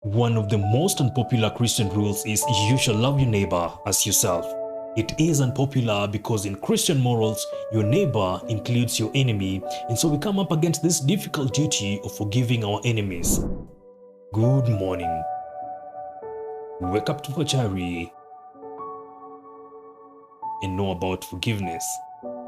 One of the most unpopular Christian rules is you shall love your neighbor as yourself. It is unpopular because in Christian morals, your neighbor includes your enemy, and so we come up against this difficult duty of forgiving our enemies. Good morning. Wake up to Fochari and know about forgiveness.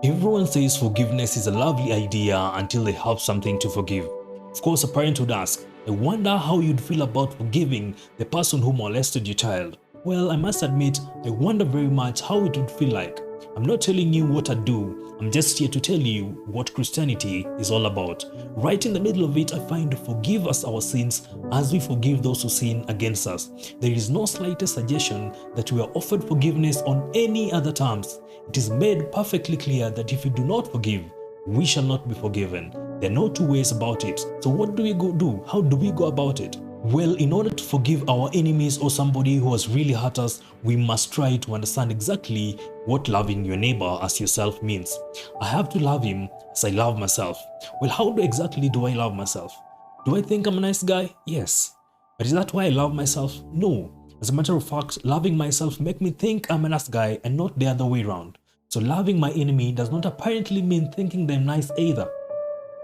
Everyone says forgiveness is a lovely idea until they have something to forgive. Of course, a parent would ask, I wonder how you'd feel about forgiving the person who molested your child. Well, I must admit, I wonder very much how it would feel like. I'm not telling you what I'd do, I'm just here to tell you what Christianity is all about. Right in the middle of it, I find forgive us our sins as we forgive those who sin against us. There is no slightest suggestion that we are offered forgiveness on any other terms. It is made perfectly clear that if we do not forgive, we shall not be forgiven. There are no two ways about it. So what do we do? How do we go about it? Well, in order to forgive our enemies or somebody who has really hurt us, we must try to understand exactly what loving your neighbor as yourself means. I have to love him as I love myself. Well, how exactly do I love myself? Do I think I'm a nice guy? Yes. But is that why I love myself? No. As a matter of fact, loving myself makes me think I'm a nice guy and not the other way around. So loving my enemy does not apparently mean thinking them nice either.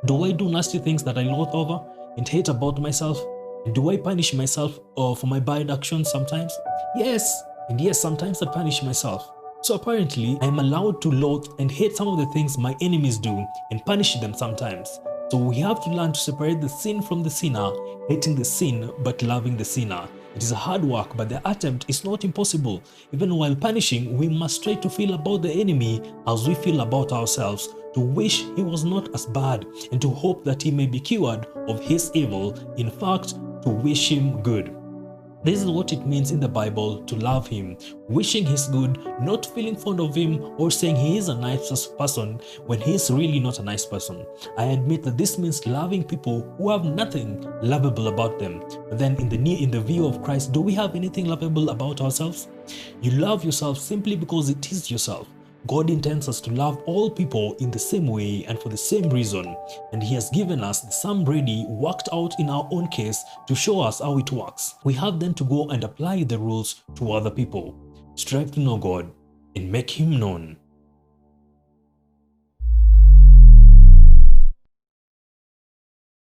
Do I do nasty things that I loathe over and hate about myself? And do I punish myself for my bad actions sometimes? Yes, and yes, sometimes I punish myself. So apparently, I am allowed to loathe and hate some of the things my enemies do and punish them sometimes. So we have to learn to separate the sin from the sinner, hating the sin but loving the sinner. It is a hard work, but the attempt is not impossible. Even while punishing, we must try to feel about the enemy as we feel about ourselves, to wish he was not as bad and to hope that he may be cured of his evil, in fact, to wish him good. This is what it means in the Bible to love him, wishing his good, not feeling fond of him or saying he is a nice person when he is really not a nice person. I admit that this means loving people who have nothing lovable about them. But then in the view of Christ, do we have anything lovable about ourselves? You love yourself simply because it is yourself. God intends us to love all people in the same way and for the same reason, and He has given us the sum ready worked out in our own case to show us how it works. We have then to go and apply the rules to other people. Strive to know God and make Him known.